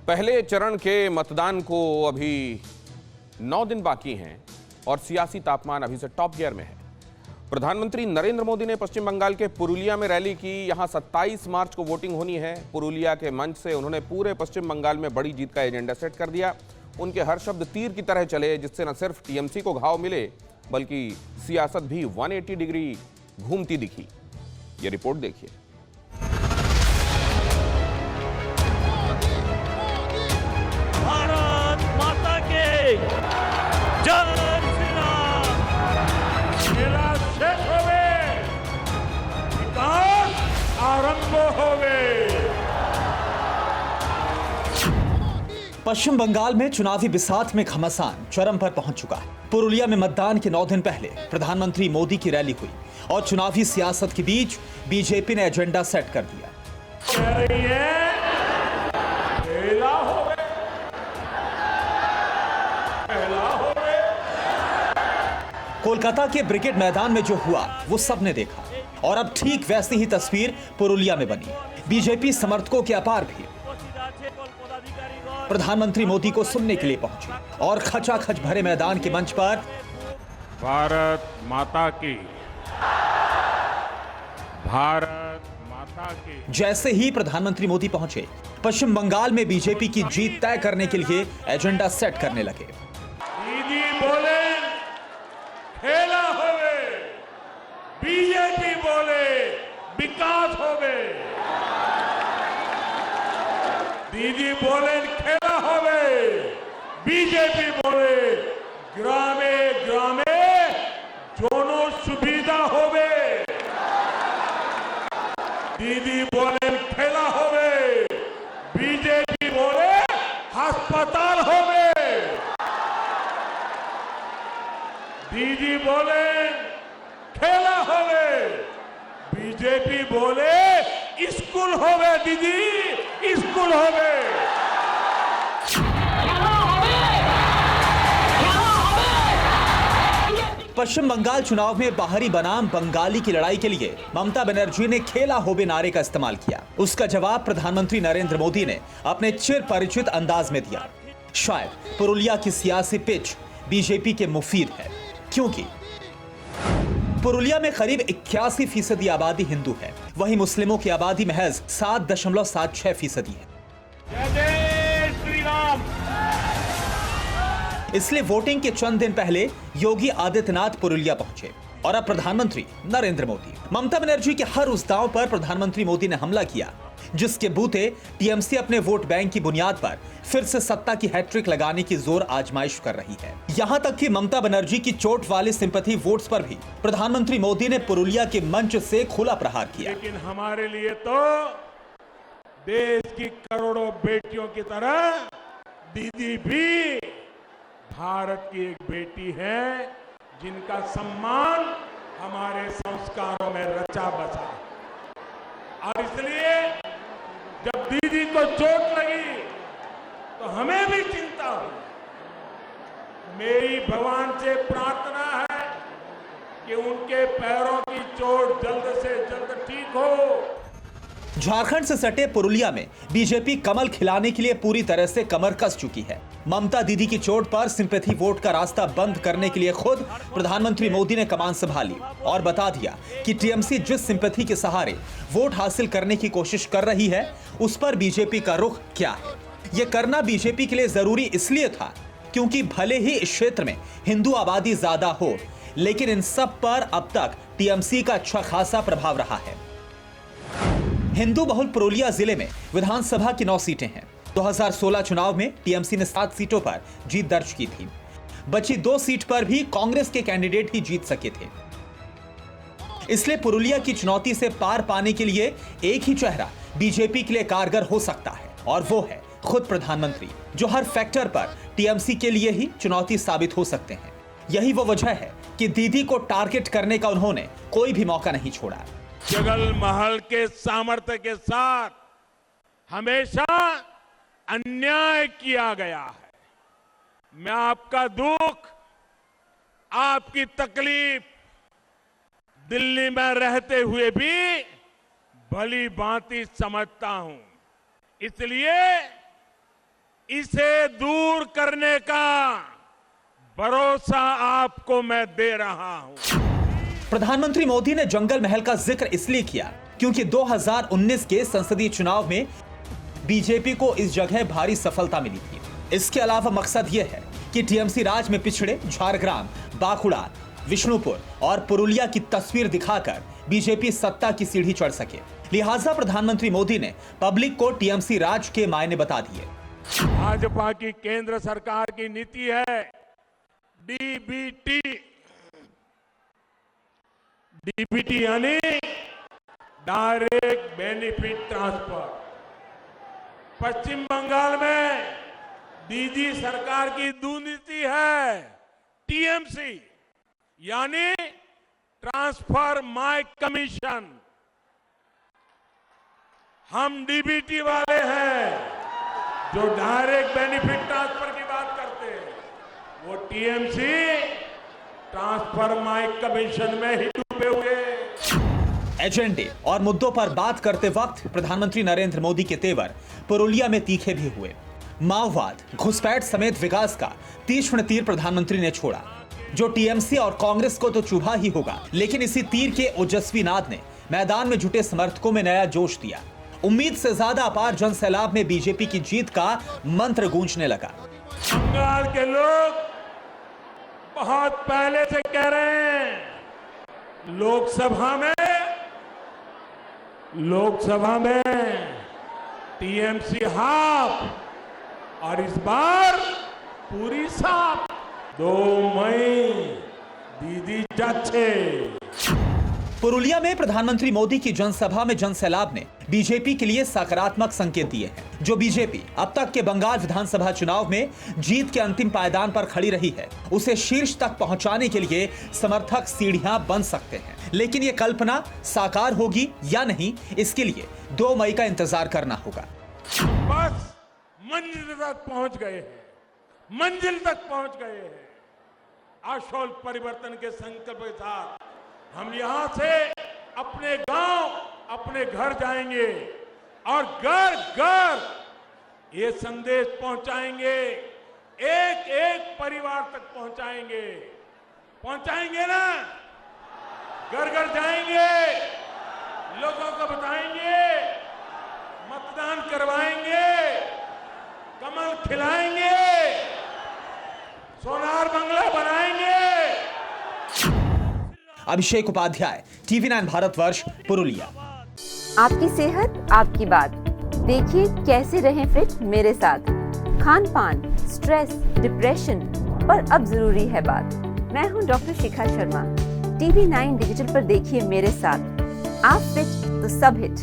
पहले चरण के मतदान को अभी 9 दिन बाकी हैं और सियासी तापमान अभी से टॉप गियर में है। प्रधानमंत्री नरेंद्र मोदी ने पश्चिम बंगाल के पुरुलिया में रैली की। यहां 27 मार्च को वोटिंग होनी है। पुरुलिया के मंच से उन्होंने पूरे पश्चिम बंगाल में बड़ी जीत का एजेंडा सेट कर दिया। उनके हर शब्द तीर की तरह चले, जिससे न सिर्फ टीएमसी को घाव मिले बल्कि सियासत भी 180 डिग्री घूमती दिखी। ये रिपोर्ट देखिए। भारत माता के जय श्री राम। मेरा शेष होवे, विकास आरंभ होवे। पश्चिम बंगाल में चुनावी बिसात में घमासान चरम पर पहुंच चुका है। पुरुलिया में मतदान के 9 दिन पहले प्रधानमंत्री मोदी की रैली हुई और चुनावी सियासत के बीच बीजेपी ने एजेंडा सेट कर दिया। कोलकाता के ब्रिगेड मैदान में जो हुआ वो सबने देखा और अब ठीक वैसी ही तस्वीर पुरुलिया में बनी। बीजेपी समर्थकों के अपार भी प्रधानमंत्री मोदी को सुनने के लिए पहुंचे और खचाखच भरे मैदान के मंच पर भारत माता की, भारत माता की। जैसे ही प्रधानमंत्री मोदी पहुंचे, पश्चिम बंगाल में बीजेपी की जीत तय करने के लिए एजेंडा सेट करने लगे। दीदी बोले खेला होवे, बीजेपी बोले विकास होवे। दीदी बोले खेला होवे, बीजेपी बोले ग्रामे ग्रामे दोनों सुविधा होवे। दीदी बोले खेला होवे, बीजेपी बोले अस्पताल होवे। दीदी बोले खेला होवे, बीजेपी बोले स्कूल होवे। दीदी स्कूल होवे। पश्चिम बंगाल चुनाव में बाहरी बनाम बंगाली की लड़ाई के लिए ममता बनर्जी ने खेला होवे नारे का इस्तेमाल किया। उसका जवाब प्रधानमंत्री नरेंद्र मोदी ने अपने चिर परिचित अंदाज में दिया। शायद पुरुलिया की सियासी पिच बीजेपी के मुफीद है, क्योंकि पुरुलिया में करीब 81% आबादी हिंदू है, वहीं मुस्लिमों की आबादी महज 7.76% है। जय श्री राम। इसलिए वोटिंग के चंद दिन पहले योगी आदित्यनाथ पुरुलिया पहुंचे और अब प्रधानमंत्री नरेंद्र मोदी। ममता बनर्जी के हर उस दांव पर प्रधानमंत्री मोदी ने हमला किया जिसके बूते टीएमसी अपने वोट बैंक की बुनियाद पर फिर से सत्ता की हैट्रिक लगाने की जोर आजमाइश कर रही है। यहां तक कि ममता बनर्जी की चोट वाले सिंपैथी वोट्स पर भी प्रधानमंत्री मोदी ने पुरुलिया के मंच से खुला प्रहार किया। लेकिन हमारे लिए तो देश की करोड़ों बेटियों की तरह दीदी भी भारत की एक बेटी है, जिनका सम्मान हमारे संस्कारों में रचा बसा। और इसलिए जब दीदी को चोट लगी तो हमें भी चिंता हुई। मेरी भगवान से प्रार्थना है कि उनके पैरों की चोट जल्द से जल्द ठीक हो। झारखंड से सटे पुरुलिया में बीजेपी कमल खिलाने के लिए पूरी तरह से कमर कस चुकी है। ममता दीदी की चोट पर सिंपैथी वोट का रास्ता बंद करने के लिए खुद प्रधानमंत्री मोदी ने कमान संभाली और बता दिया कि टीएमसी जिस सिंपैथी के सहारे वोट हासिल करने की कोशिश कर रही है, उस पर बीजेपी का रुख क्या है। यह करना बीजेपी के लिए जरूरी इसलिए था क्योंकि भले ही इस क्षेत्र में हिंदू आबादी ज्यादा हो, लेकिन इन सब पर अब तक टीएमसी का अच्छा खासा प्रभाव रहा है। हिंदू बहुल पुरुलिया जिले में विधानसभा की 9 सीटें हैं। 2016 चुनाव में टीएमसी ने 7 सीटों पर जीत दर्ज की थी। बची 2 सीट पर भी कांग्रेस के कैंडिडेट ही जीत सके थे। इसलिए पुरुलिया की चुनौती से पार पाने के लिए एक ही चेहरा बीजेपी के लिए कारगर हो सकता है और वो है खुद प्रधानमंत्री, जो हर फैक्टर पर टीएमसी के लिए ही चुनौती साबित हो सकते हैं। यही वो वजह है कि दीदी को टारगेट करने का उन्होंने कोई भी मौका नहीं छोड़ा। जगल महल के सामर्थ्य के साथ हमेशा अन्याय किया गया है। मैं आपका दुख, आपकी तकलीफ दिल्ली में रहते हुए भी भली भांति समझता हूं। इसलिए इसे दूर करने का भरोसा आपको मैं दे रहा हूं। प्रधानमंत्री मोदी ने जंगल महल का जिक्र इसलिए किया क्योंकि 2019 के संसदीय चुनाव में बीजेपी को इस जगह भारी सफलता मिली थी। इसके अलावा मकसद यह है कि टीएमसी राज में पिछड़े झारग्राम, बांकुड़ा, विष्णुपुर और पुरुलिया की तस्वीर दिखाकर बीजेपी सत्ता की सीढ़ी चढ़ सके। लिहाजा प्रधानमंत्री मोदी ने पब्लिक को टीएमसी राज के मायने बता दिए। भाजपा की केंद्र सरकार की नीति है डीबीटी। डीबीटी यानी डायरेक्ट बेनिफिट ट्रांसफर। पश्चिम बंगाल में दीदी सरकार की दुनीति है टीएमसी यानी ट्रांसफर माय कमीशन। हम डीबीटी वाले हैं जो डायरेक्ट बेनिफिट ट्रांसफर की बात करते हैं, वो टीएमसी ट्रांसफर माय कमीशन में ही डूबे हुए। एजेंडे और मुद्दों पर बात करते वक्त प्रधानमंत्री नरेंद्र मोदी के तेवर पुरुलिया में तीखे भी हुए। माओवाद, घुसपैठ समेत विकास का तीक्ष्ण तीर प्रधानमंत्री ने छोड़ा, जो टीएमसी और कांग्रेस को तो चुभा ही होगा, लेकिन इसी तीर के ओजस्वी नाद ने मैदान में जुटे समर्थकों में नया जोश दिया। उम्मीद से ज्यादा अपार जन सैलाब में बीजेपी की जीत का मंत्र गूंजने लगा। बंगाल के लोग बहुत पहले से कह रहे हैं लोकसभा में टीएमसी हाफ और इस बार पूरी साफ। 2 मई दीदी जाच्छे। पुरुलिया में प्रधानमंत्री मोदी की जनसभा में जनसैलाब ने बीजेपी के लिए सकारात्मक संकेत दिए हैं। जो बीजेपी अब तक के बंगाल विधानसभा चुनाव में जीत के अंतिम पायदान पर खड़ी रही है, उसे शीर्ष तक पहुंचाने के लिए समर्थक सीढ़ियां बन सकते हैं। लेकिन ये कल्पना साकार होगी या नहीं, इसके लिए 2 मई का इंतजार करना होगा। बस मंजिल तक पहुंच गए हैं। आशोल परिवर्तन के संकल्प के साथ हम यहां से अपने गांव, अपने घर जाएंगे और घर घर ये संदेश पहुंचाएंगे, एक एक परिवार तक पहुंचाएंगे ना। घर घर जाएंगे, लोगों को बताएंगे, मतदान करवाएंगे, कमल खिलाएंगे, सोनार बंगला बनाएंगे। अभिषेक उपाध्याय, TV9 भारतवर्ष, पुरुलिया। आपकी सेहत आपकी बात। देखिए कैसे रहें फिट मेरे साथ। खान पान, स्ट्रेस, डिप्रेशन पर अब जरूरी है बात। मैं हूं doctor Shikha Sharma. TV9 digital पर देखिए मेरे साथ। आप फिट तो सब हिट।